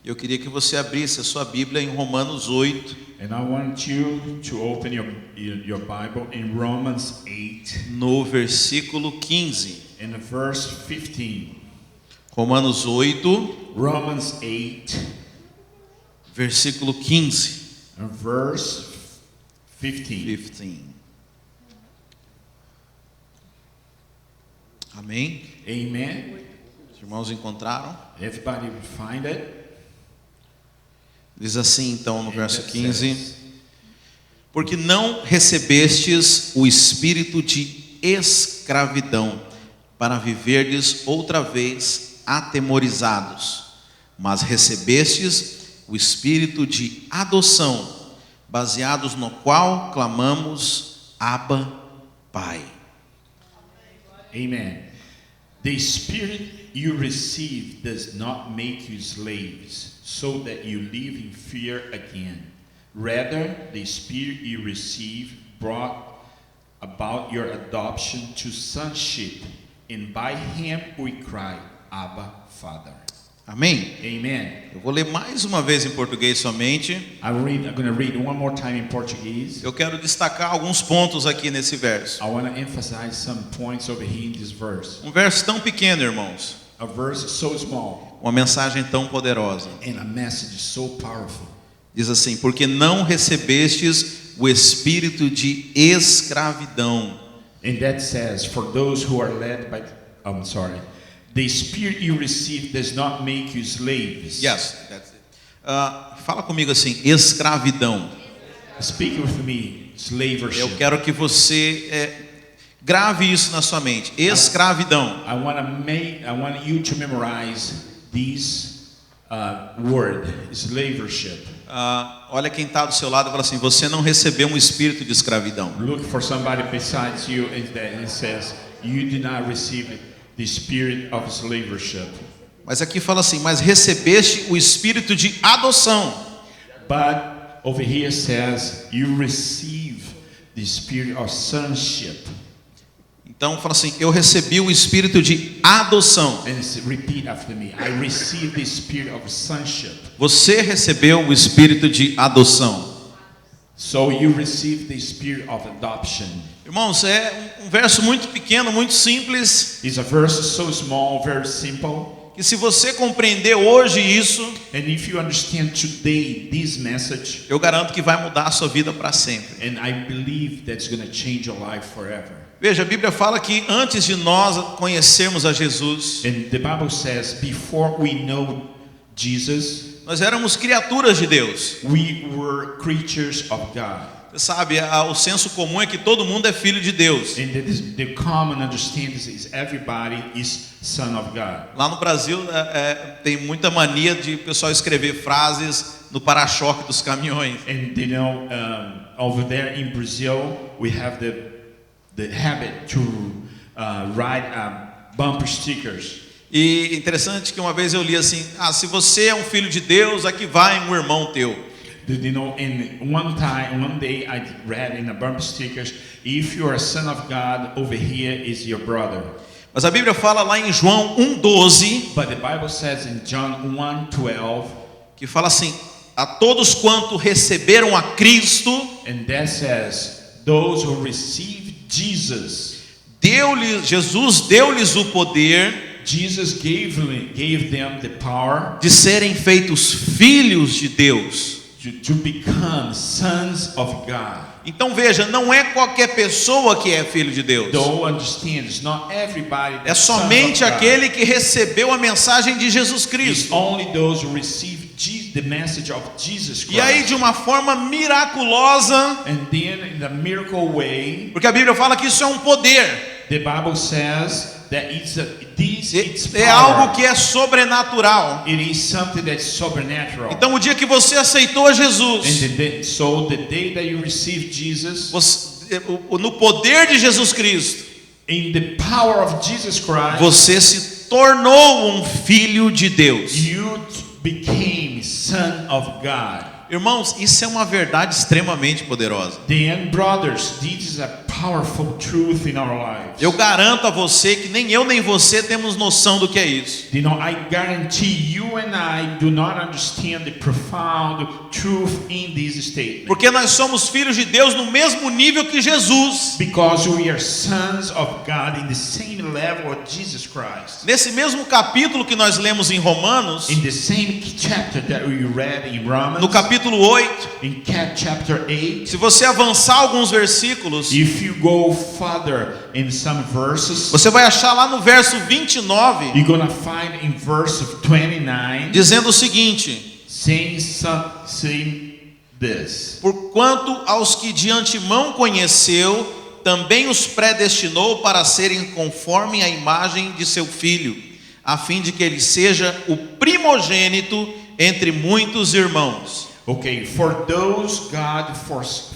Eu queria que você abrisse a sua Bíblia em Romanos 8. And I want you to open your Bible in Romans 8, No versículo 15. in the verse 15. Romanos 8, Romans 8, versículo 15. and verse 15. 15. Amém? Amen. Os irmãos encontraram? Everybody find it? Diz assim então no And verso that 15: says, porque não recebestes o espírito de escravidão para viverdes outra vez atemorizados, mas recebestes o espírito de adoção, baseados no qual clamamos Abba, Pai. Amen. The spirit you receive does not make you slaves, so that you live in fear again. Rather, the spirit you receive brought about your adoption to sonship, and by him we cry, Abba, Father. Amém? Amen. Eu vou ler mais uma vez em português somente. I'm going to read one more time in Portuguese. Eu quero destacar alguns pontos aqui nesse verso. I want to emphasize some points over here in this verse. Um verso tão pequeno, irmãos. A verse so small Uma mensagem tão poderosa. and a message so powerful. Diz assim: porque não recebestes o espírito de escravidão. And that says, for those who are led by, the spirit you receive does not make you slaves. Yes, that's it. Fala comigo assim: escravidão. Speak with me, slavership. Eu quero que você grave isso na sua mente. Escravidão. I want you to memorize this word, slavership. Olha quem está do seu lado e fala assim: você não recebeu um espírito de escravidão. Look for somebody besides you, and it says, you do not receive the spirit of slavership. Mas aqui fala assim: mas recebeste o espírito de adoção. But over here says, you receive the spirit of sonship. Então fala assim: eu recebi o espírito de adoção. And repeat after me. I receive the spirit of sonship. Você recebeu o espírito de adoção. So you receive the spirit of adoption. Irmãos, é um verso muito pequeno, muito simples, It's a verse so small, very simple. que se você compreender hoje isso, And if you understand today this message, eu garanto que vai mudar a sua vida para sempre. and I believe that's going to change your life forever. Veja, a Bíblia fala que antes de nós conhecermos a Jesus, And the Bible says, before we know Jesus, nós éramos criaturas de Deus. we were creatures of God. Você sabe, o senso comum é que todo mundo é filho de Deus. And the common understanding is everybody is son of God. Lá no Brasil tem muita mania de o pessoal escrever frases no para-choque dos caminhões. And you know, over there in Brazil, we have the habit to write bumper stickers. E interessante que uma vez eu li assim: se você é um filho de Deus, aqui vai um irmão teu. You know, in one day I read in a bumper stickers, if you are a son of God, over here is your brother. Mas a Bíblia fala lá em João 1,12, But the Bible says in John 1:12, que fala assim: a todos quanto receberam a Cristo, and that says, those who receive Jesus, Jesus deu-lhes o poder Jesus gave them the power de serem feitos filhos de Deus. to become sons of God. Então veja, não é qualquer pessoa que é filho de Deus. Don't understand, it's not everybody É that's son of somente God. aquele que recebeu a mensagem de Jesus It's Cristo. only those who receive the message of Jesus Christ. E aí de uma forma miraculosa, And then in the miracle way, porque a Bíblia fala que isso é um poder. the Bible says that it's É algo que é sobrenatural. It is something that's supernatural. Então o dia que você aceitou a Jesus, So the day that you receive Jesus, no poder de Jesus Cristo, in the power of Jesus Christ, você se tornou um filho de Deus. you became son of God. Irmãos, isso é uma verdade extremamente poderosa. Then, brothers, this is a powerful truth in our lives. Eu garanto a você que nem eu nem você temos noção do que é isso. You know, I guarantee you and I do not understand the profound truth in this statement. Porque nós somos filhos de Deus no mesmo nível que Jesus. Because we are sons of God in the same level of Jesus Christ. Nesse mesmo capítulo que nós lemos em Romanos, In the same chapter that we read in Romans, no capítulo 8, in chapter 8, se você avançar alguns versículos, if you go further in some verses, você vai achar lá no verso 29, you're gonna find in verse 29, dizendo o seguinte: saying this. Porquanto aos que de antemão conheceu, também os predestinou para serem conforme a imagem de seu Filho, a fim de que ele seja o primogênito entre muitos irmãos. Okay, for those God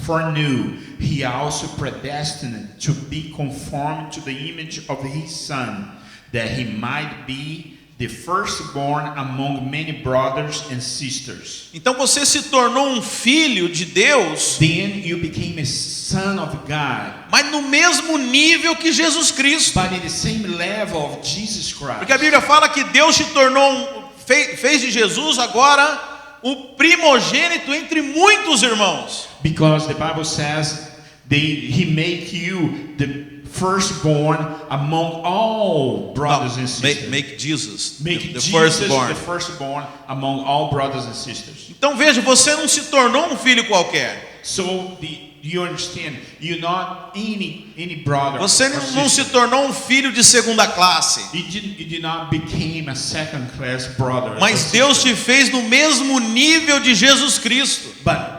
foreknew, He also predestined to be conformed to the image of His Son, that He might be the firstborn among many brothers and sisters. Então você se tornou um filho de Deus, Then you became a son of God, mas no mesmo nível que Jesus Cristo. but in the same level of Jesus Christ. Porque a Bíblia fala que Deus te tornou, fez de Jesus agora o primogênito entre muitos irmãos. Because the Bible says He make you the firstborn among all brothers and sisters. Make Jesus Make the Jesus firstborn. the firstborn among all brothers and sisters. Então veja, você não se tornou um filho qualquer. So you understand, you're not any brother. Você or não se sister. tornou um filho de segunda classe. You did not become a second class brother. or Mas Deus sister. te fez no mesmo nível de Jesus Cristo. But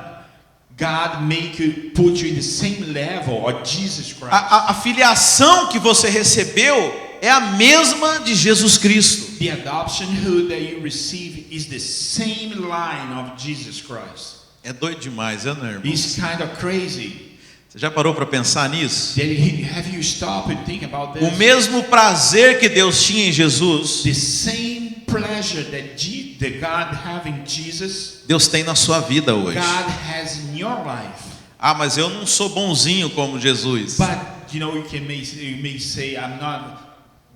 God put you in the same level of Jesus Christ. A filiação que você recebeu é a mesma de Jesus Cristo. The adoptionhood that you receive is the same line of Jesus Christ. É doido demais, né, irmão? It's kind of crazy. Você já parou para pensar nisso? Have you stopped and think about O this? mesmo prazer que Deus tinha em Jesus, The same pleasure that God have in Jesus, Deus tem na sua vida hoje. God has in your life. Ah, mas eu não sou bonzinho como Jesus. But you know, you may say, I'm not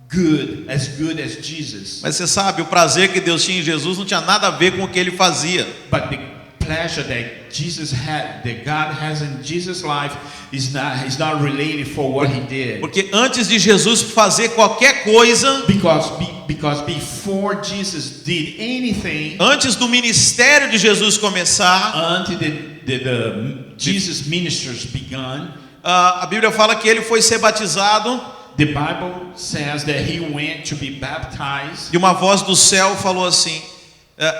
good as Jesus. Mas você sabe, o prazer que Deus tinha em Jesus não tinha nada a ver com o que ele fazia. But the pleasure that God has in Jesus' life is not related for what He did. Porque antes de Jesus fazer qualquer coisa, Because before Jesus did anything, antes do ministério de Jesus começar, until the Jesus ministers began, a Bíblia fala que ele foi ser batizado the Bible says that He went to be baptized, e uma voz do céu falou assim: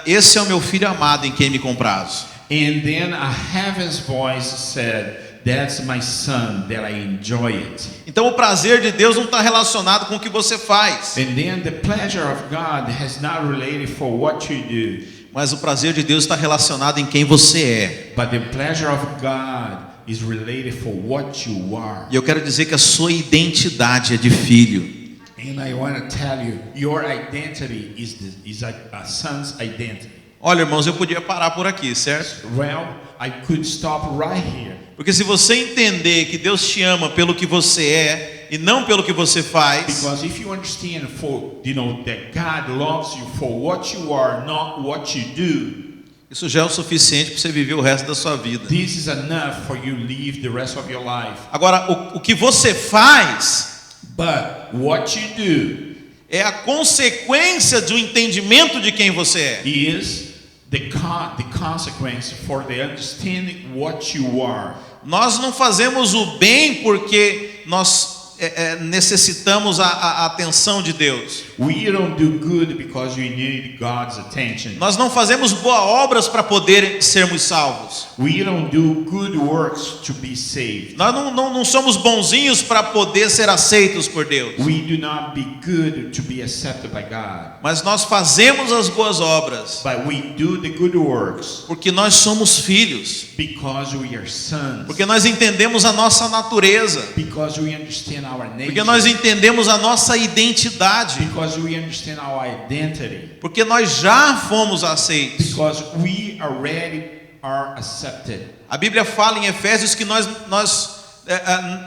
esse é o meu filho amado em quem me comprazo. and then a heaven's voice said, that's my son that I enjoy it. Então o prazer de Deus não está relacionado com o que você faz, And then the pleasure of God has not related for what you do, mas o prazer de Deus está relacionado em quem você é. but the pleasure of God is related for what you are. E eu quero dizer que a sua identidade é de filho. And I want to tell you, your identity is a son's identity. Olha, irmãos, eu podia parar por aqui, certo? Well, I could stop right here. Porque se você entender que Deus te ama pelo que você é e não pelo que você faz, Because if you understand that God loves you for what you are, not what you do, isso já é o suficiente para você viver o resto da sua vida. this is enough for you live the rest of your life. Agora, o que você faz But what you do é a consequência do entendimento de quem você é. is the consequence for the understanding what you are. Nós não fazemos o bem porque nós necessitamos a atenção de Deus. We don't do good because we need God's attention. Nós não fazemos boas obras para poder sermos salvos. We don't do good works to be saved. Nós não somos bonzinhos para poder ser aceitos por Deus. We do not be good to be accepted by God. Mas nós fazemos as boas obras But we do the good works porque nós somos filhos. because we are sons. Porque nós entendemos a nossa natureza. Because we understand our nature. Porque nós entendemos a nossa identidade. Because we understand our identity. Porque nós já fomos aceitos. Because we already are accepted. A Bíblia fala em Efésios que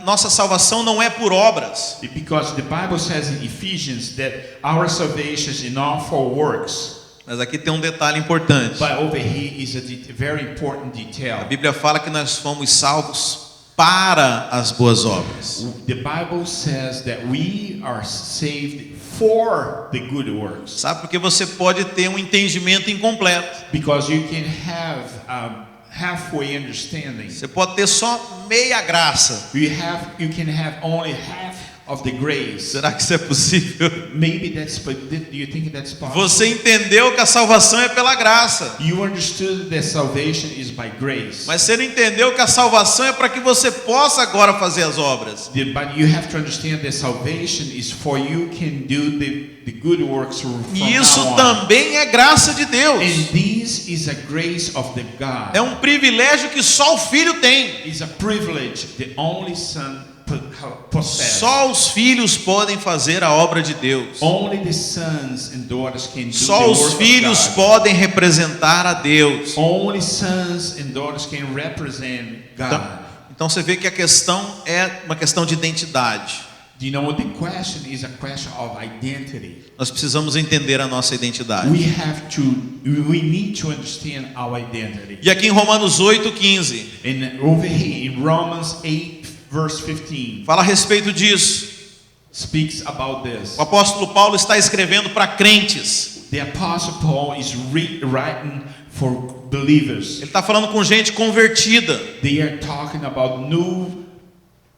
nossa salvação não é por obras. Because the Bible says in Ephesians that our salvation is not for works. Mas aqui tem um detalhe importante. But over here is a very important A detail. Bíblia fala que nós fomos salvos para as boas obras. The Bible says that we are saved for the good works. Sabe, porque você pode ter um entendimento incompleto. Because you can have halfway understanding. Você pode ter só meia graça. You can have only half of the grace. Será que isso é possível? Maybe that's, but do you think that's possible? Você entendeu que a salvação é pela graça. You understood that salvation is by grace. Mas você não entendeu que a salvação é para que você possa agora fazer as obras. But you have to understand that salvation is for you can do the good works from E isso now on. também é graça de Deus. And this is a grace of the God. É um privilégio que só o Filho tem. It's a privilege the only Son possesses. Só os filhos podem fazer a obra de Deus. Only the sons and daughters can do Só the os work filhos of God. podem representar a Deus. Only sons and daughters can represent God. Então você vê que a questão é uma questão de identidade. You know, the question is a question of identity. Nós precisamos entender a nossa identidade. We need to understand our identity. E aqui em Romanos 8:15, And over here in Romans 8 verse 15 fala a respeito disso. speaks about this. O apóstolo Paulo está escrevendo para crentes. The apostle Paul is writing for believers. Ele está falando com gente convertida. They are talking about new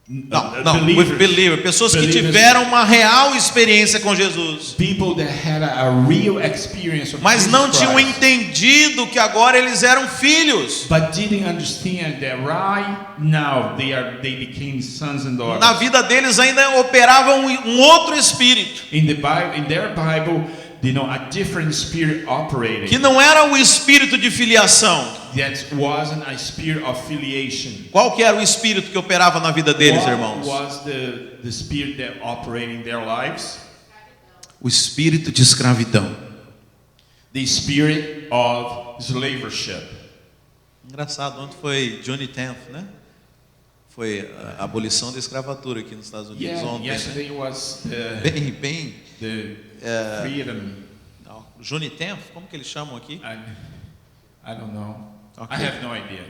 Não, with believer, pessoas que Believers. tiveram uma real experiência com Jesus, People that had a real experience of mas Jesus não tinham Christ, entendido que agora eles eram filhos. but didn't understand that right now they became sons and daughters. Na vida deles ainda operava um outro espírito, In their Bible, you know, a different spirit operating. que não era o espírito de filiação. That wasn't a spirit of filiation. Qual que era o espírito que operava na vida deles, What irmãos? was the spirit that operated in their lives? O espírito de escravidão. The spirit of slavery. Engraçado, ontem foi Johnny 10th, né? Foi a abolição da escravatura aqui nos Estados Unidos Yeah, ontem, né? yesterday was Bem, the freedom. não, Johnny 10th, como que eles chamam aqui? I don't know. Okay. I have no idea.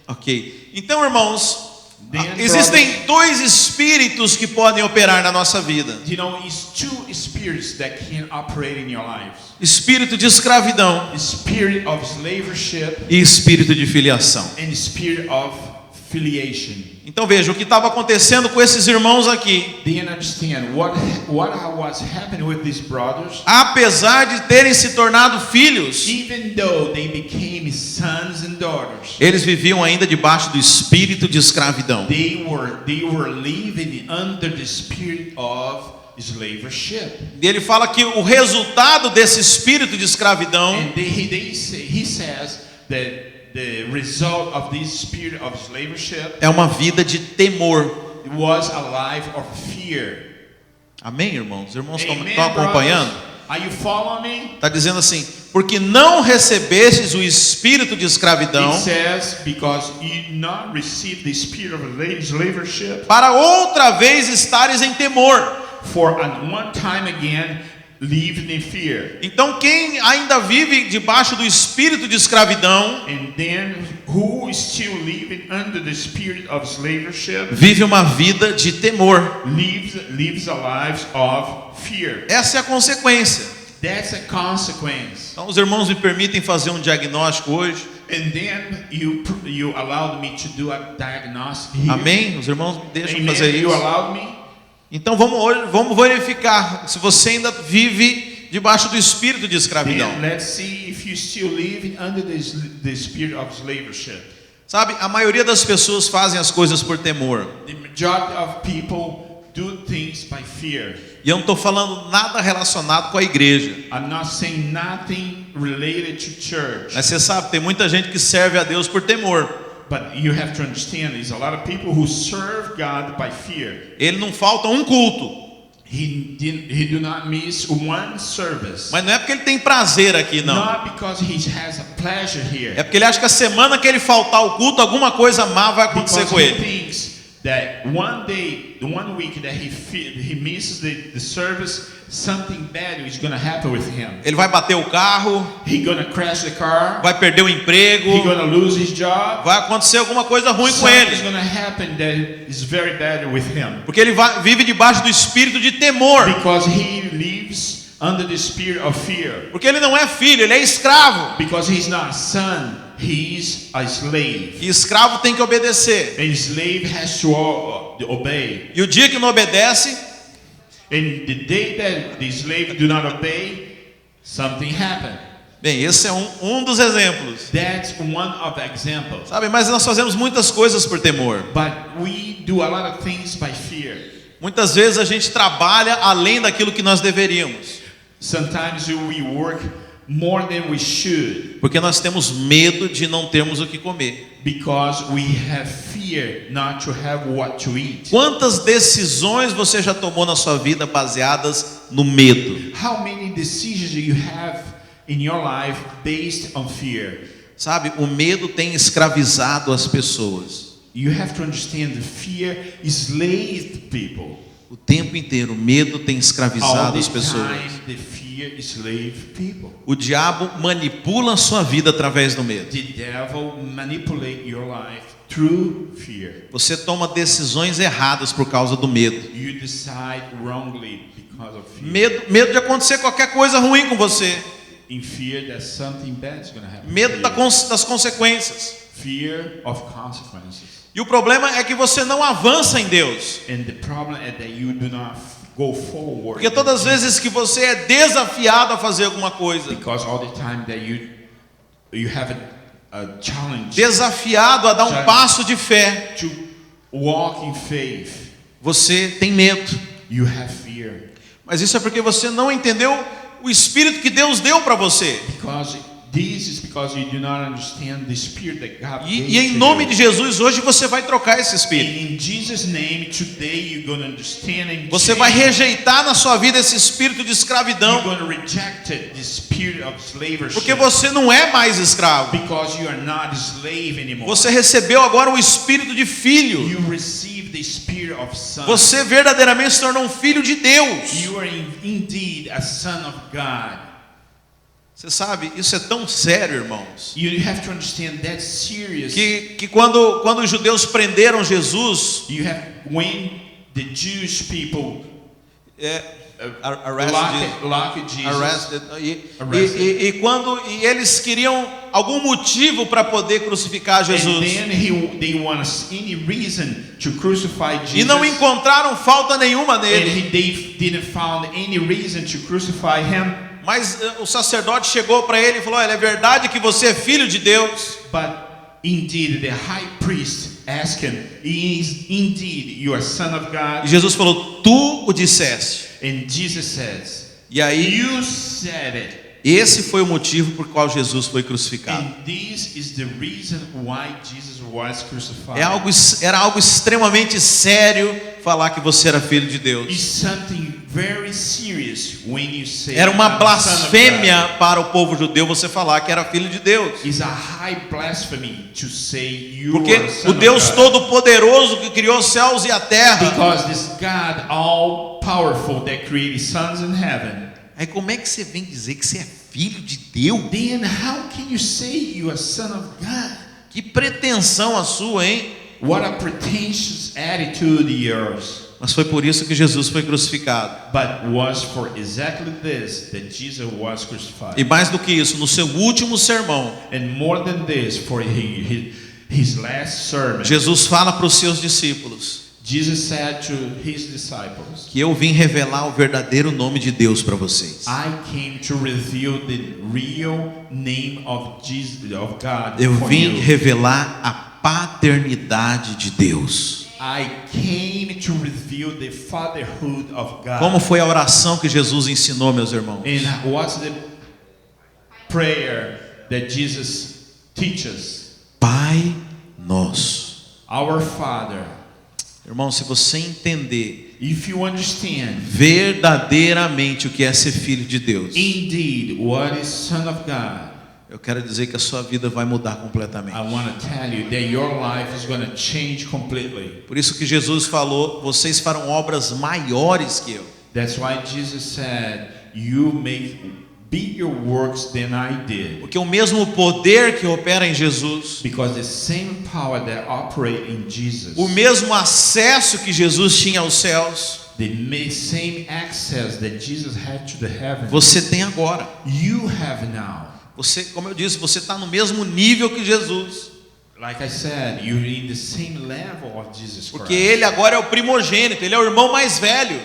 Ok. Então, irmãos, Then, existem dois espíritos que podem operar na nossa vida: You know, it's two spirits that can operate in your lives. espírito de escravidão The spirit of slavery e espírito de filiação. and the spirit of filiation. Então veja o que estava acontecendo com esses irmãos aqui. They understand what was happening with these brothers. Apesar de terem se tornado filhos, Even though they became sons and daughters, eles viviam ainda debaixo do espírito de escravidão. they were living under the spirit of slavery. E ele fala que o resultado desse espírito de escravidão And he says that the result of this spirit of slavery é uma vida de temor. was a life of fear. Amém, irmãos? Os irmãos Amen, estão acompanhando? brothers? Are you following me? Está dizendo assim: porque não recebestes o espírito de escravidão It says, because you not received the spirit of slavery, para outra vez estares em temor. for at one time again lived in fear. Então quem ainda vive debaixo do espírito de escravidão And then who is still living under the spirit of slavery vive uma vida de temor. lives a life of fear. Essa é a consequência. That's a consequence. Então os irmãos me permitem fazer um diagnóstico hoje. And then you allowed me to do a diagnostic here. Amém? Os irmãos me deixam Amen. fazer You isso. allowed me. Então vamos verificar se você ainda vive debaixo do espírito de escravidão. Then let's see if you still live under the spirit of slavery. Sabe, a maioria das pessoas fazem as coisas por temor. The majority of people do things by fear. E eu não estou falando nada relacionado com a igreja. I'm not saying nothing related to church. Mas você sabe, tem muita gente que serve a Deus por temor. But you have to understand, there's a lot of people who serve God by fear. Ele não falta um culto. He do not miss one service. Mas não é porque ele tem prazer aqui, não. Not because he has a pleasure here. É porque ele acha que a semana que ele faltar ao culto, alguma coisa má vai acontecer Because com he ele. thinks that one day, the 1 week that he misses the service, something bad is going to happen with him. Ele vai bater o carro, He's going to crash the car. vai perder o emprego, He's going to lose his job. vai acontecer alguma coisa ruim com Something's ele. going to happen that is very bad with him. Porque ele vive debaixo do espírito de temor. Because he lives under the spirit of fear. Porque ele não é filho, ele é escravo. Because he's not a son, he's a slave. E escravo tem que obedecer. And slave has to obey. E o dia que não obedece, And the day that the slave do not obey, something happened. bem, esse é um dos exemplos. That's one of the examples. Sabe, mas nós fazemos muitas coisas por temor. But we do a lot of things by fear. Muitas vezes a gente trabalha além daquilo que nós deveríamos. Sometimes we work more than we should Porque nós temos medo de não termos o que comer. because we have fear not to have what to eat. Quantas decisões você já tomou na sua vida baseadas no medo? How many decisions do you have in your life based on fear? Sabe, o medo tem escravizado as pessoas. You have to understand the fear enslaved people. O tempo inteiro, o medo tem All escravizado the as pessoas. time the fear enslaved people. O diabo manipula a sua vida através do medo. The devil manipulate your life through fear. Você toma decisões erradas por causa do medo. You decide wrongly because of fear. Medo de acontecer qualquer coisa ruim com você. In fear that something bad is going to happen. Medo to you. das consequências. Fear of consequences. E o problema é que você não avança em Deus. And the problem is that you do not go forward. Porque todas as vezes que você é desafiado a fazer alguma coisa, Because all the time that you have a challenge desafiado a dar um passo de fé, to walk in faith, você tem medo. you have fear. Mas isso é porque você não entendeu o espírito que Deus deu para você. Because this is because you do not understand the spirit that God gave E em to nome you. de Jesus, hoje você vai trocar esse And espírito. in Jesus' name, today you're going to understand and Você vai rejeitar na sua vida esse espírito de you're escravidão, going to reject the spirit of slavery. porque você não é mais escravo. Because you are not a slave anymore. Você recebeu agora o espírito de filho. You receive the spirit of son. Você verdadeiramente se tornou um filho de Deus. You are indeed a son of God. Você sabe, isso é tão sério, irmãos, You have to understand that's serious. que quando os judeus prenderam Jesus, You have when the Jewish people locked Jesus. E quando eles queriam algum motivo para poder crucificar And Jesus, then they want any reason to crucify Jesus. e não encontraram falta nenhuma And nele, they didn't found any reason to crucify him. mas o sacerdote chegou para ele e falou: olha, é verdade que você é filho de Deus? But indeed, the high priest asked him, "Is indeed you are son of E God?" Jesus falou: tu o disseste. And Jesus says, E aí, "You said it." esse foi o motivo por qual Jesus foi crucificado. And this is the reason why Jesus was crucified. Era algo extremamente sério falar que você era filho de It's Deus. something very serious when you say Era uma "I'm the son of blasfêmia God." para o povo judeu você falar que era filho de Deus. It's a high blasphemy to say you Porque are son o Deus of God. Todo-Poderoso que criou os céus e a terra. Because this God all powerful that created suns in heaven. Aí como é que você vem dizer que você é filho de Deus? Then how can you say you are son of God? Que pretensão a sua, hein? What a pretentious attitude yours. Mas foi por isso que Jesus foi crucificado. But was for exactly this that Jesus was crucified. E mais do que isso, no seu último sermão, And more than this, for his last sermon, Jesus fala para os seus discípulos Jesus said to his disciples, que eu vim revelar o verdadeiro nome de Deus para vocês. I came to reveal the real name of Jesus, of God. Eu for vim you. revelar a paternidade de Deus. I came to reveal the fatherhood of God. Como foi a oração que Jesus ensinou, meus irmãos? And what's the prayer that Jesus teaches? Pai nosso. Our Father. Irmão, se você entender if you understand verdadeiramente o que é ser filho de Deus, indeed what is Son of God, eu quero dizer que a sua vida vai mudar completamente. I want to tell you that your life is going to change completely. Por isso que Jesus falou: vocês farão obras maiores que eu. That's why Jesus said, you make bigger works than I did. Porque o mesmo poder que opera em Jesus, Because the same power that operates in Jesus, o mesmo acesso que Jesus tinha aos céus, same access that Jesus had to the heavens, você tem agora. you have now. Você, como eu disse, você está no mesmo nível que Jesus. Like I said, you're in the same level of Jesus Christ. Porque ele agora é o primogênito, ele é o irmão mais velho.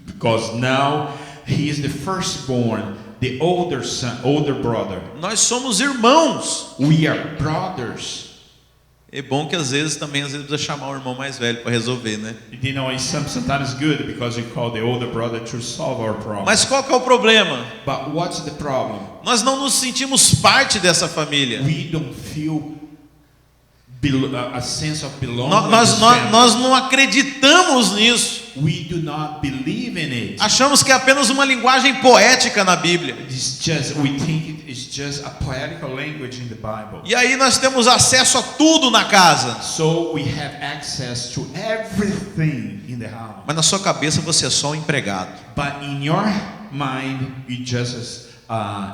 Because now he is the firstborn, the older son, older brother. Nós somos irmãos. We are brothers. É bom que às vezes precisa chamar o irmão mais velho para resolver, né? You know, it's sometimes good because you call the older brother to solve our problem. Mas qual que é o problema? But what's the problem? Nós não nos sentimos parte dessa família. We don't feel a sense of belonging. Nós não acreditamos nisso. We do not believe in it. Achamos que é apenas uma linguagem poética na Bíblia. We think it is just a poetical language in the Bible. E aí nós temos acesso a tudo na casa. So we have access to everything in the house. Mas na sua cabeça você é só um empregado. But in your mind, you just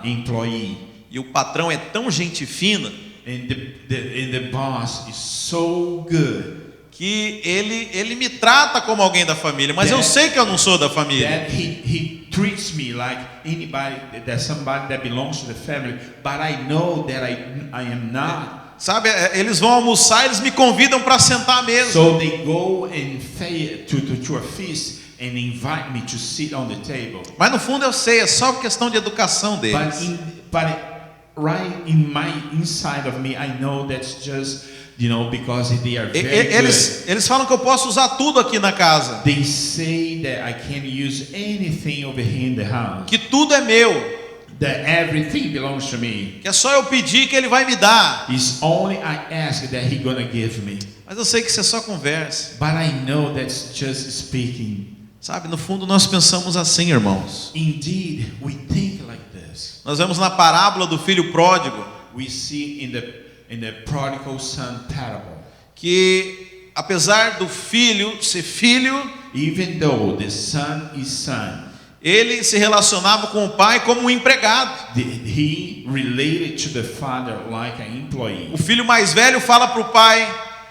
employee. E o patrão é tão gente fina, And the boss is so good que ele me trata como alguém da família, mas eu sei que eu não sou da família. that he treats me like anybody, that somebody that belongs to the family, but I know that I am not. Sabe, eles vão almoçar, eles me convidam para sentar à mesa. So they go and to a feast and invite me to sit on the table. Mas no fundo eu sei, é só questão de educação deles. But right in my inside of me, I know that's just, you know, because they are very good. Eles falam que eu posso usar tudo aqui na casa. They say that I can use anything over here in the house. Que tudo é meu. That everything belongs to me. Que é só eu pedir que ele vai me dar. It's only I ask that he gonna give me. Mas eu sei que isso é só conversa. But I know that's just speaking. Sabe, no fundo nós pensamos assim, irmãos. Indeed, we think like this. Nós vemos na parábola do filho pródigo We see in the prodigal son parable. que apesar do filho ser filho, Even though the son is son, ele se relacionava com o pai como um empregado. he related to the father like an employee. O filho mais velho fala para o pai: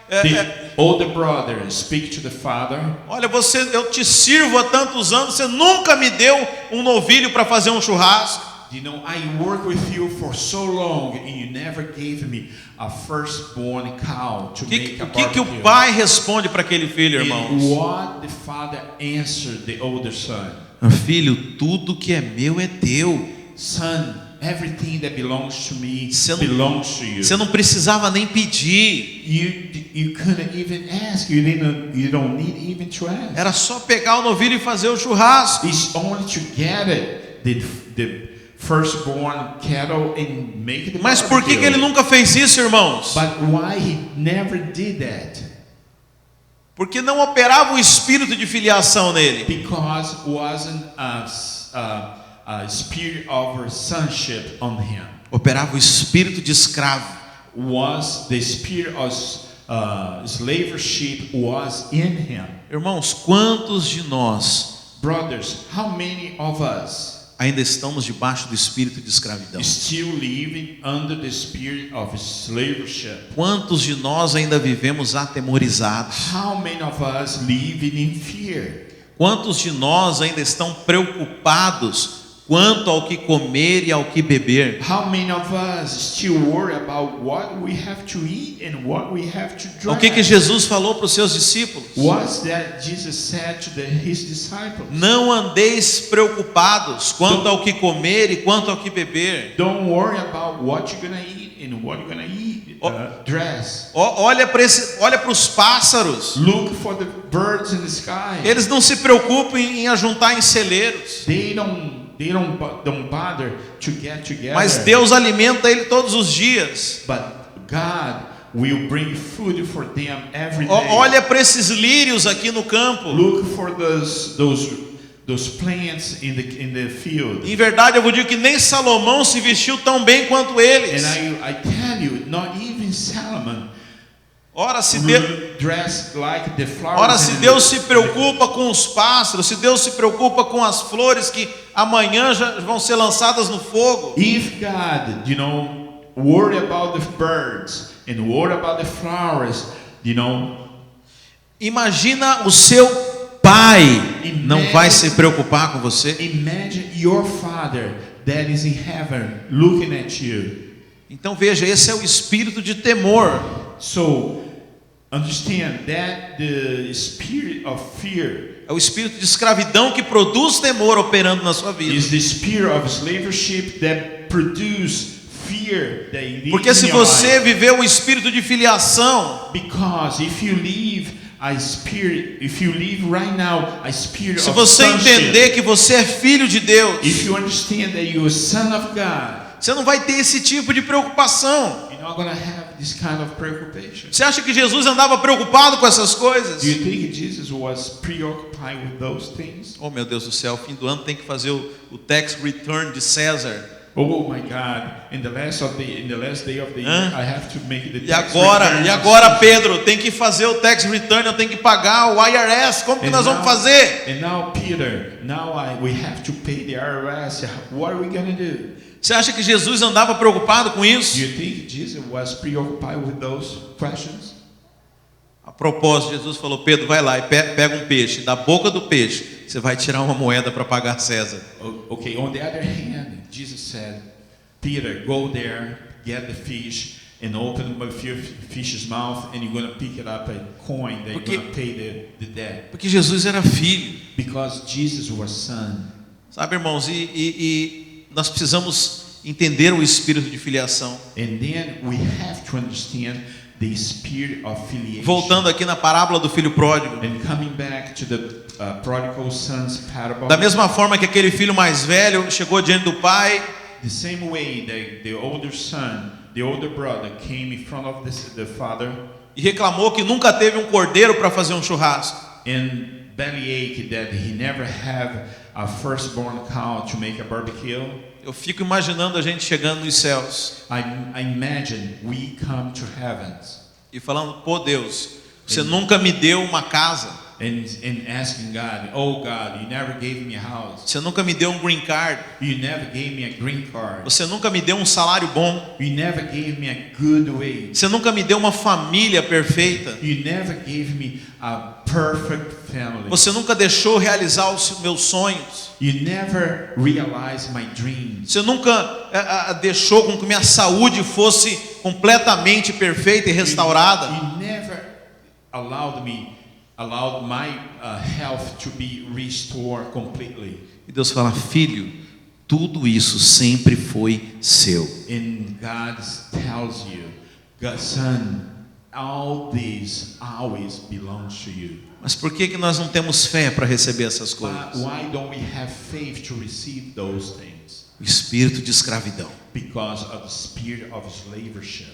The older brother speak to the father. olha, eu te sirvo há tantos anos, você nunca me deu um novilho para fazer um churrasco. You know, I work with you for so long and you never gave me a firstborn cow to make a O que barbecue. o pai responde para aquele filho, irmãos? And what the father answered the older son? Filho, tudo que é meu é teu. Son, everything that belongs to me Você não- belongs to you. Você não precisava nem pedir. You couldn't even ask. You don't need even to ask. Era só pegar o novilho e fazer o churrasco. It's only to get it, the firstborn cattle and make the Mas por que ele nunca fez isso, irmãos? But why he never did that? Porque não operava o espírito de filiação nele. Because wasn't a spirit of sonship on him. Operava o espírito de escravo. Was the spirit of slavership was in him. Irmãos, quantos de nós Brothers, how many of us ainda estamos debaixo do espírito de escravidão? still living under the spirit of slavership? Quantos de nós ainda vivemos atemorizados? How many of us living in fear? Quantos de nós ainda estão preocupados quanto ao que comer e ao que beber? How many of us still worry about what we have to eat and what we have to O drink? que Jesus falou para os seus discípulos? What's that Jesus said to his disciples? Não andeis preocupados quanto ao que comer e quanto ao que beber. Don't worry about what you're gonna eat and what you're gonna eat. Dress. Olha para os pássaros. Look for the birds in the sky. Eles não se preocupam em ajuntar em celeiros. They don't bother to get together. Mas Deus alimenta ele todos os dias. But God will bring food for them every day. Olha para esses lírios aqui no campo. Look for those plants in the field. Em verdade, eu vou dizer que nem Salomão se vestiu tão bem quanto eles. And I tell you, not even Solomon Ora, se Deus, dressed like the flowers. ora, se Deus se preocupa com os pássaros, se Deus se preocupa com as flores que amanhã já vão ser lançadas no fogo. If God, worry about the birds and worry about the flowers, Imagina o seu pai não vai se preocupar com você. Imagine your Father that is in heaven looking at you. Então veja, esse é o espírito de temor. So understand that the spirit of fear É o espírito de escravidão que produz temor operando na sua vida. is the spirit of slavery that produce fear that lives Porque se in your você life. viver o espírito de filiação, Because if you live right now a spirit se of você sonship, entender que você é filho de Deus, if you understand that you're a son of God, você não vai ter esse tipo de preocupação. you're not going to have this kind of preoccupation. Você acha que Jesus andava preocupado com essas coisas? Do you think Jesus was preoccupied with those things? Oh meu Deus do céu, fim do ano tem que fazer o tax return de César. Oh my God! In the last day of the year, I have to make the E tax agora, return. Pedro, tem que fazer o tax return, eu tenho que pagar o IRS. Como que nós vamos fazer? And now, Peter, we have to pay the IRS. What are we going to do? Você acha que Jesus andava preocupado com isso? Do you think Jesus was preoccupied with those questions? A propósito, Jesus falou: Pedro, vai lá e pega um peixe. Da boca do peixe, você vai tirar uma moeda para pagar César. Okay, on the other hand, Jesus said, Peter, go there, get the fish, and open the fish's mouth, and you're going to pick it up a coin that you're going to pay the debt. Porque Jesus era filho. Because Jesus was son. Sabe, irmãos, e nós precisamos entender o espírito de filiação. And then we have to understand the spirit of filiation. Voltando aqui na parábola do filho pródigo. And coming back to the prodigal son's parable. Da mesma forma que aquele filho mais velho chegou diante do pai, The same way the older son, the older brother came in front of the father e reclamou que nunca teve um cordeiro para fazer um churrasco. and bellyache that he never had a firstborn cow to make a barbecue. Eu fico imaginando a gente chegando nos céus I imagine we come to heavens e falando: pô Deus, você nunca me deu uma casa, and asking God, oh God, you never gave me a house. você nunca me deu um green card, You never gave me a green card. você nunca me deu um salário bom, You never gave me a good wage. você nunca me deu uma família perfeita, You never gave me a perfect family. você nunca deixou realizar os meus sonhos, You never realized my dreams. você nunca deixou com que minha saúde fosse completamente perfeita e restaurada. You never allowed my health to be restored completely. E Deus fala: filho, tudo isso sempre foi seu. And God tells you, God, son, all these always belongs to you. Mas por que nós não temos fé para receber essas But coisas? why don't we have faith to receive those things? O espírito de escravidão. Because of the spirit of slavery.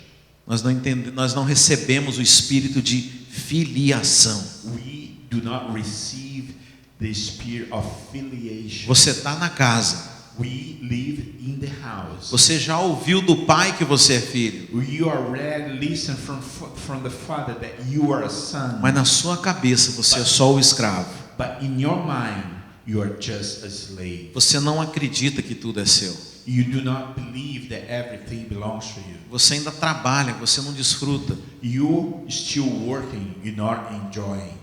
Nós não recebemos o espírito de filiação. We do not receive the spirit of filiation. Você está na casa. We live in the house. Você já ouviu do pai que você é filho. You already listen from the Father that you are a son. Mas na sua cabeça você é só o escravo. But in your mind, you are just a slave. Você não acredita que tudo é seu. You do not believe that everything belongs to you. Você ainda trabalha, você não desfruta. You still working, you're not enjoying.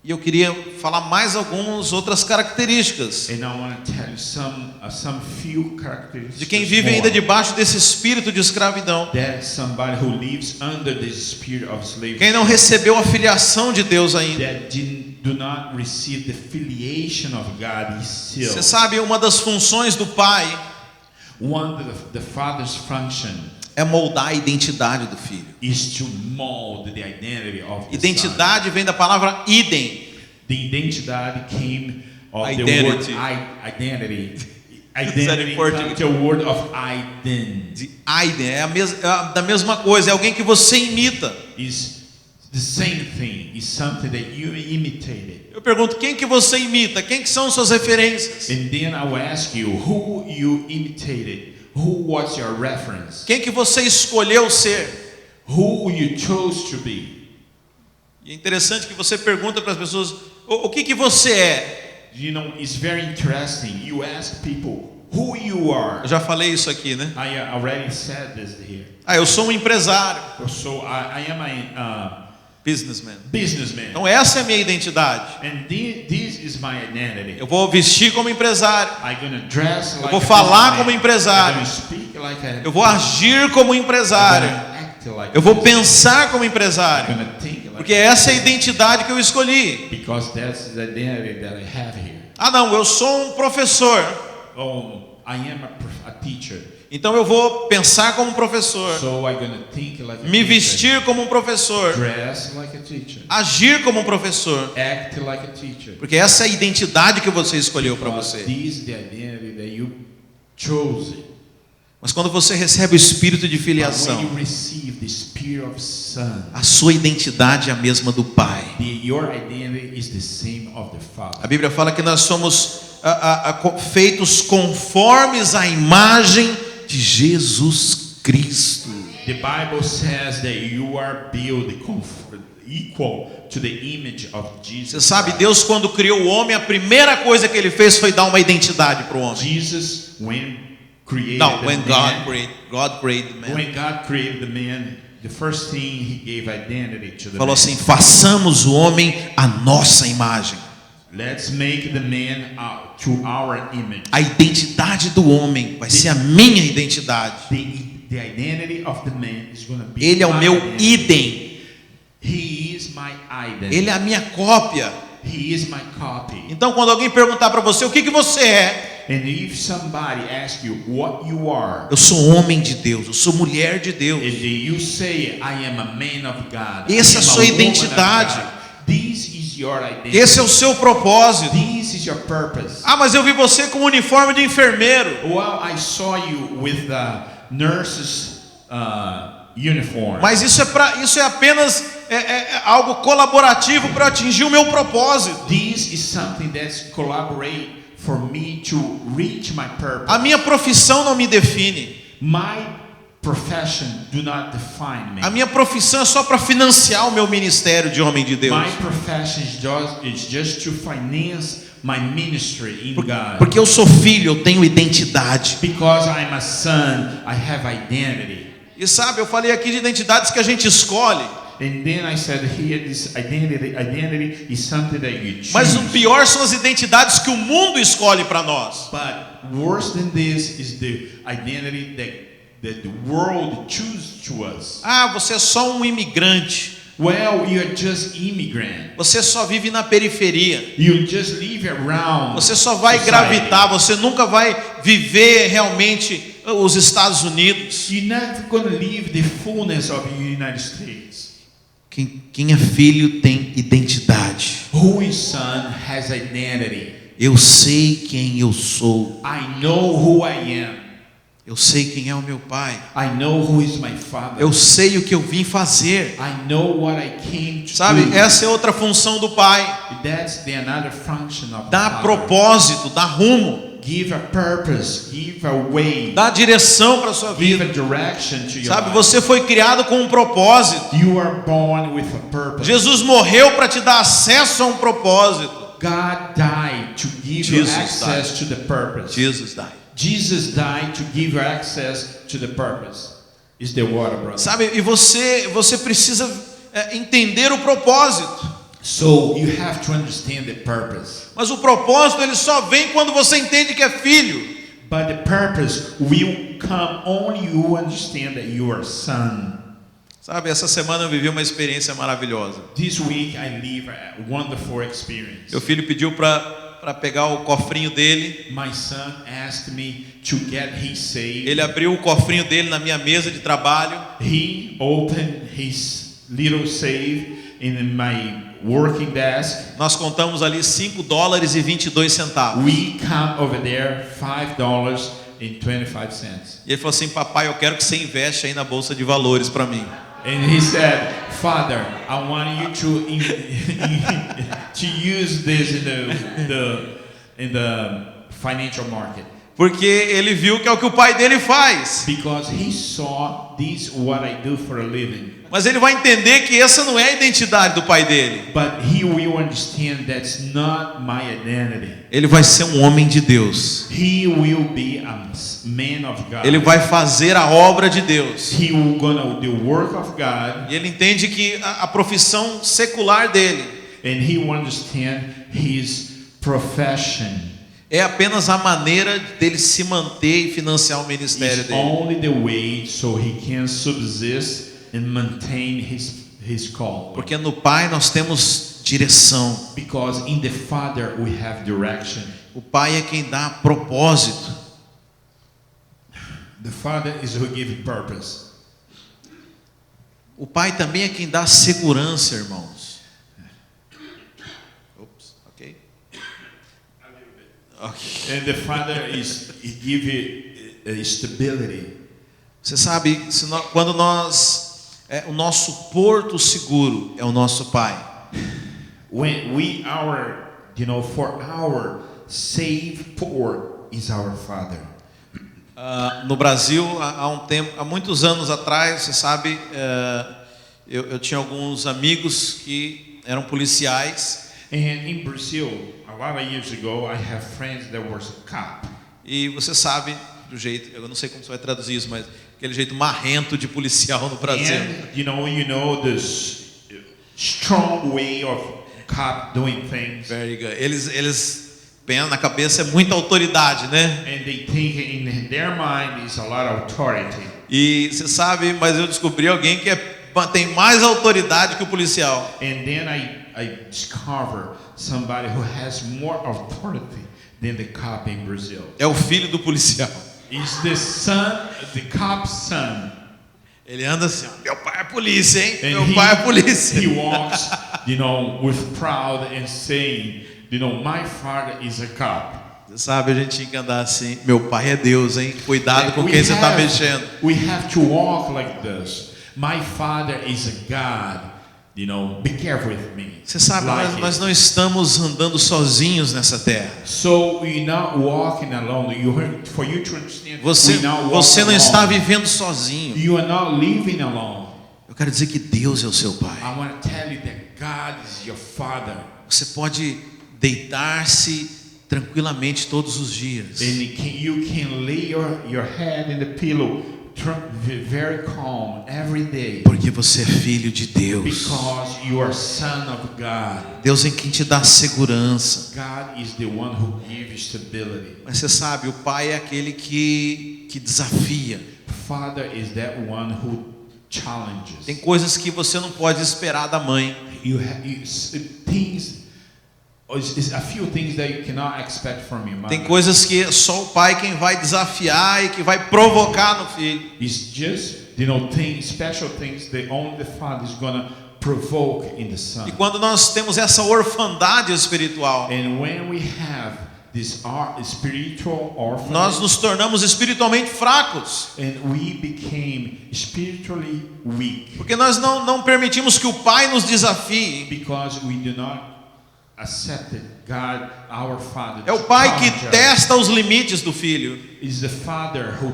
E eu queria falar mais algumas outras características And I want to tell you some few characteristics de quem vive ainda debaixo desse espírito de escravidão. that somebody who lives under the spirit of slavery. Quem não recebeu a filiação de Deus ainda. That do not receive the filiation of God is still. Você sabe, uma das funções do pai One of the father's function é moldar a identidade do filho. is to mold the identity of the son. Identidade vem da palavra idem. The identidade came of Identity. the word identity. Identity comes to a word of Aiden. De Aiden, da mesma coisa, é alguém que você imita. Is the same thing. Is something that you imitated. Eu pergunto, quem que você imita? Quem que são suas referências? And then I will ask you, who you imitated? Who was your reference? Quem que você escolheu ser? Who you chose to be? E é interessante que você pergunta para as pessoas, o que você é? You know, it's very interesting. You ask people who you are. Eu já falei isso aqui, né? I already said this here. Eu sou um empresário. So I am a Businessman. businessman. Então essa é a minha identidade. And this is my identity. Eu vou vestir como empresário. I'm gonna dress like Eu vou falar como empresário. I'm gonna speak like a Eu vou agir como empresário. I'm gonna act like Eu vou a pensar como I'm empresário. gonna think like Porque essa é a identidade que eu escolhi. because that's the identity that I have here. Não, eu sou um professor. Oh, I am a teacher. Então eu vou pensar como professor. So I'm gonna think like a Me teacher. vestir como um professor. Dress like a teacher. Agir como um professor. Act like a teacher. Porque essa é a identidade que você escolheu para Because você. this is the identity that you chose. Mas quando você recebe o espírito de But when you filiação, receive the spirit of son, a sua identidade é a mesma do Pai. your identity is the same of the Father. A Bíblia fala que nós somos feitos conformes à imagem de Jesus Cristo. The Bible says that you are built equal to the image of Jesus. Você sabe, Deus quando criou o homem, a primeira coisa que ele fez foi dar uma identidade para o homem. Jesus, when created Não, the when man, God created man. when God created the man, the first thing He gave identity to the Falou man. assim: façamos o homem à nossa imagem. Let's make the man to our image. A identidade do homem vai ser a minha identidade. The identity of the man is going to be Ele é o my meu identity. idem. He is my identity. Ele é a minha cópia. He is my copy. Então, quando alguém perguntar para você o que você é, And if somebody asks you what you are, eu sou homem de Deus, eu sou mulher de Deus. and you say, I am a man of God, Essa é a I am sua woman of identidade. God. This is your identity. Esse é o seu propósito. This is your purpose. Mas eu vi você com um uniforme de enfermeiro. Well, I saw you with the nurse's uniform. Mas isso é apenas algo colaborativo para atingir o meu propósito. This is something that's collaborate for me to reach my purpose. A minha profissão não me define. My profession do not define me. A minha profissão é só para financiar o meu ministério de homem de Deus. My profession is just to finance my ministry in God. Porque eu sou filho, eu tenho identidade. Because I'm a son, I have identity. E sabe, eu falei aqui de identidades que a gente escolhe. And then I said here, this identity is something that you choose. Mas o pior são as identidades que o mundo escolhe para nós. But worse than this is the identity that the world chooses to us. Você é só um imigrante. Well, you're just immigrant. Você só vive na periferia. You just live around. Você só vai society. gravitar, você nunca vai viver realmente os Estados Unidos. You're not going to live the fullness of the United States. Quem é filho tem identidade. Who is son has identity. Eu sei quem eu sou. I know who I am. Eu sei quem é o meu pai. I know who is my father. Eu sei o que eu vim fazer. I know what I came to Sabe, do. essa é outra função do pai. That's another function of the Dá father. propósito, dá rumo, Give a purpose, give a way, dá direção para sua give vida. a direction to your Sabe, life. você foi criado com um propósito. You are born with a purpose. Jesus morreu para te dar acesso a um propósito. God died to give you Jesus access to the purpose. Jesus died. Jesus died to give you access to the purpose. Is the water, brother? Sabe, e você precisa entender o propósito. So you have to understand the purpose. Mas o propósito ele só vem quando você entende que é filho. But the purpose will come only you understand that you are son. Sabe, essa semana eu vivi uma experiência maravilhosa. This week I live a wonderful experience. Meu filho pediu para pegar o cofrinho dele. My son asked me to get his save. Ele abriu o cofrinho dele na minha mesa de trabalho. He opened his little save in my working desk. Nós contamos ali $5,22. We count over there $5.25. E ele falou assim: papai, eu quero que você investe aí na bolsa de valores para mim. And he said, Father, I want you to use this in the financial market. Porque ele viu que é o que o pai dele faz. Because he saw this what I do for a living. Mas ele vai entender que essa não é a identidade do pai dele. But he will understand that's not my identity. Ele vai ser um homem de Deus. He will be a man of God. Ele vai fazer a obra de Deus. He will gonna do the work of God. E ele entende que a profissão secular dele And he will understand his profession. é apenas a maneira dele se manter e financiar o ministério It's dele. only the way so he can subsist and maintain his call. Porque no pai nós temos direção. Because in the Father we have direction. O pai é quem dá propósito. The Father is who gives purpose. O pai também é quem dá segurança, irmãos. Oops, ok. And the Father he gives you stability. Você sabe, quando o nosso porto seguro é o nosso pai. When for our safe port is our Father. No Brasil, há muitos anos atrás, você sabe, eu tinha alguns amigos que eram policiais. And in Brazil, a lot of years ago, I have friends that were cop. E você sabe do jeito, eu não sei como você vai traduzir isso, mas aquele jeito marrento de policial no Brasil. And you know this strong way of cop doing things. Very good. Eles pensam na cabeça é muita autoridade, né? And they think in their mind is a lot of authority. E você sabe, mas eu descobri alguém que tem mais autoridade que o policial. And then I discover somebody who has more authority than the cop in Brazil. É o filho do policial. Is the son, the cop's son. Ele anda assim, meu pai é polícia, hein? And Meu pai é polícia. He walks, with proud and saying, my father is a cop. Você sabe, a gente tinha que andar assim, meu pai é Deus, hein? Cuidado com quem você está mexendo. We have to walk like this. My father is a God. Be careful with me. Você sabe, nós não estamos andando sozinhos nessa terra. So we're not walking alone. For you to understand, você não está vivendo sozinho. You are not living alone. Eu quero dizer que Deus é o seu pai. I want to tell you that God is your Father. Você pode deitar-se tranquilamente todos os dias. And you can lay your head in the pillow. Very calm every day. Porque você é filho de Deus. Because you are son of God. Deus é quem te dá segurança. God is the one who gives stability. Mas você sabe, o pai é aquele que desafia. Father is that one who challenges. Tem coisas que você não pode esperar da mãe. A few things that you cannot expect from your mother. Tem coisas que é só o pai quem vai desafiar e que vai provocar no filho. It's just, special things that only the Father is gonna provoke in the Son. E quando nós temos essa orfandade espiritual, And when we have this spiritual orphanage, nós nos tornamos espiritualmente fracos. And we became spiritually weak. Porque nós não permitimos que o pai nos desafie. Because we do not accepted God, our Father. É o pai que testa os limites do filho. Is the Father who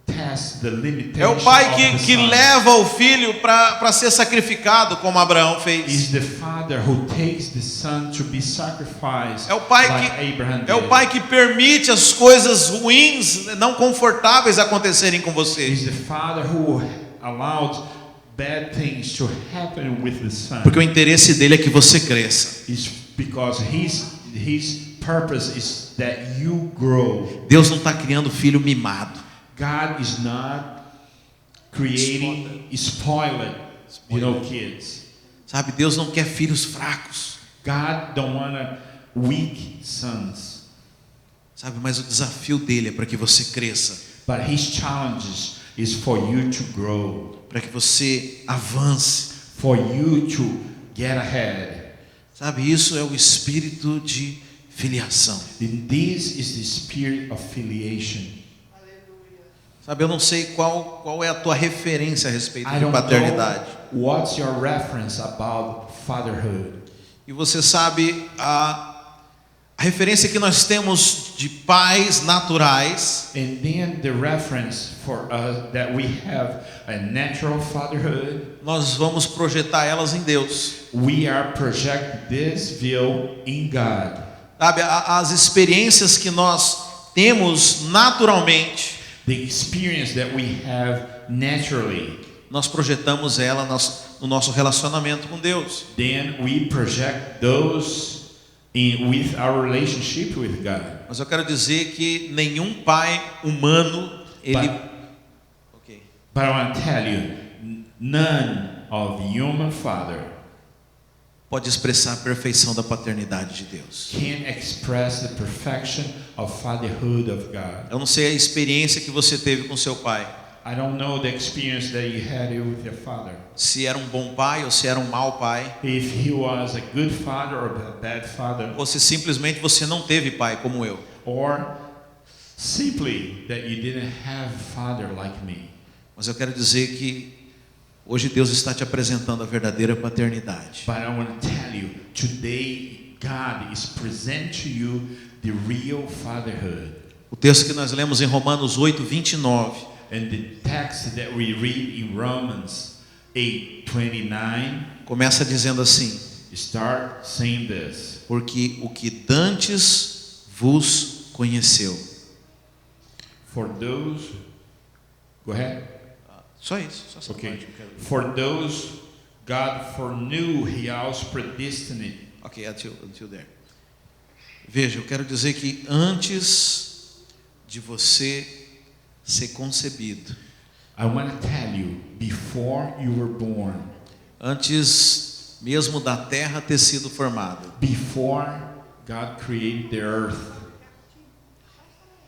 tests the limitations. É o pai que leva o filho para ser sacrificado, como Abraão fez. Is the Father who takes the son to be sacrificed. É o pai like é o pai que permite as coisas ruins, não confortáveis acontecerem com você. Is the Father who allowed bad things to happen with the son. Porque o interesse dele é que você cresça. Is because his purpose is that you grow. Deus não está criando filho mimado. God is not creating spoiled, kids. Sabe, Deus não quer filhos fracos. God don't want weak sons. Sabe, mas o desafio dele é para que você cresça. But his challenges is for you to grow. Para que você avance. For you to get ahead. Sabe, isso é o espírito de filiação. And this is the spirit of filiation. Sabe, eu não sei qual é a tua referência a respeito I de don't paternidade. know what's your reference about fatherhood. E você sabe, a referência que nós temos de pais naturais And then the reference for us that we have a natural fatherhood, nós vamos projetar elas em Deus. we are project this view in God. Sabe, as experiências que nós temos naturalmente, The experience that we have naturally, nós projetamos ela no nosso relacionamento com Deus. then we project those with our relationship with God. Mas eu quero dizer que nenhum pai humano, ele... Ok. But I want to tell you, none of human father pode expressar a perfeição da paternidade de Deus. can express the perfection of fatherhood of God. Eu não sei a experiência que você teve com seu pai. I don't know the experience that you had with your father. Se era um bom pai ou se era um mau pai. If he was a good father or a bad father. Ou se simplesmente você não teve pai como eu. Or simply that you didn't have father like me. Mas eu quero dizer que hoje Deus está te apresentando a verdadeira paternidade. But I want to tell you, today God is present to you the real fatherhood. O texto que nós lemos em Romanos 8:29. And the text that we read in Romans 8:29 começa dizendo assim: start saying this. Porque o que dantes vos conheceu. For those, go ahead. Só isso. Só essa Okay. parte que eu quero ver. For those God foreknew, He also predestined. Ok, until there. Veja, eu quero dizer que antes de você ser concebido, I want to tell you, before you were born, antes mesmo da terra ter sido formada, before God created the earth,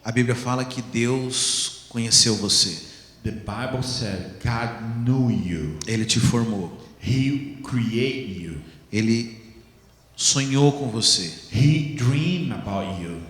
a Bíblia fala que Deus conheceu você. the Bible said God knew you. Ele te formou. He created you. Ele sonhou com você. He dreamed about you.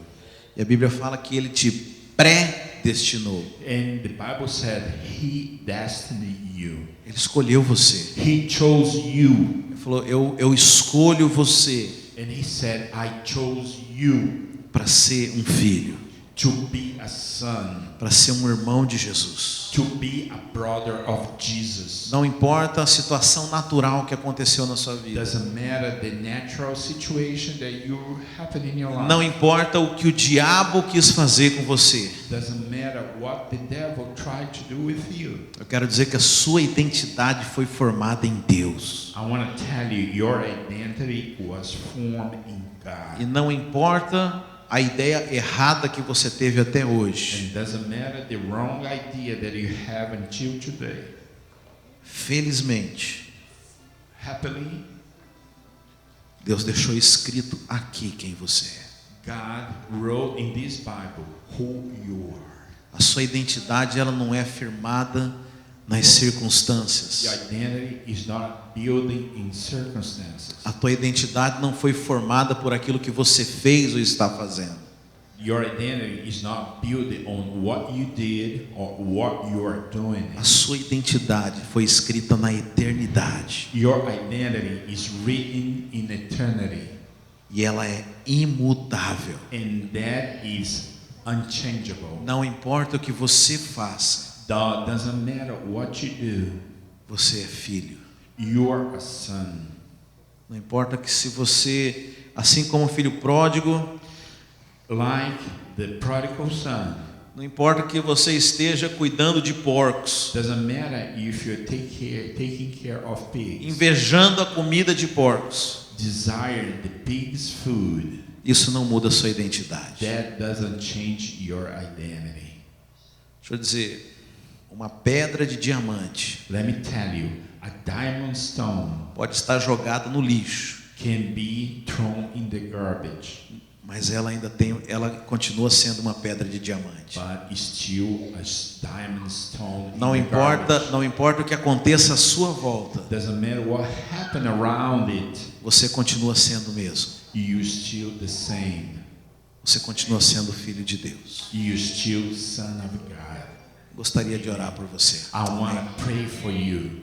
E a Bíblia fala que Ele te predestinou. And the Bible said He destined you. Ele escolheu você. He chose you. Ele falou: eu escolho você And He said, I chose you para ser um filho, to be a son, para ser um irmão de Jesus. to be a brother of Jesus. Não importa a situação natural que aconteceu na sua vida. Doesn't matter the natural situation that you happen in your life. Não importa o que o diabo quis fazer com você. Doesn't matter what the devil tried to do with you. Eu quero dizer que a sua identidade foi formada em Deus. I want to tell you, your identity was formed in E God. não importa a ideia errada que você teve até hoje. And doesn't matter the wrong idea that you have until today. Felizmente, Happily, Deus deixou escrito aqui quem você é. God wrote in this Bible who you are. A sua identidade, ela não é firmada nas circunstâncias. Your identity is not building in circumstances. A tua identidade não foi formada por aquilo que você fez ou está fazendo. Your identity is not built on what you did or what you are doing. A sua identidade foi escrita na eternidade. Your identity is written in eternity, E ela é imutável. and that is unchangeable. Não importa o que você faça, Doesn't matter what you do, você é filho. you are a son. Não importa que se você, assim como o filho pródigo, Like the prodigal son, não importa que você esteja cuidando de porcos, doesn't matter if you're taking care of pigs, invejando a comida de porcos, desire the pig's food, isso não muda a sua identidade. that doesn't change your identity. Deixa eu dizer, uma pedra de diamante Let me tell you, a diamond stone pode estar jogada no lixo, can be thrown in the garbage, Mas ela continua sendo uma pedra de diamante. but still a diamond stone. Não in the garbage. não importa o que aconteça à sua volta, Doesn't matter what happened around it, você continua sendo o mesmo. you still the same. Você continua sendo filho de Deus. You still son of God. Gostaria de orar por você. I want to pray for you.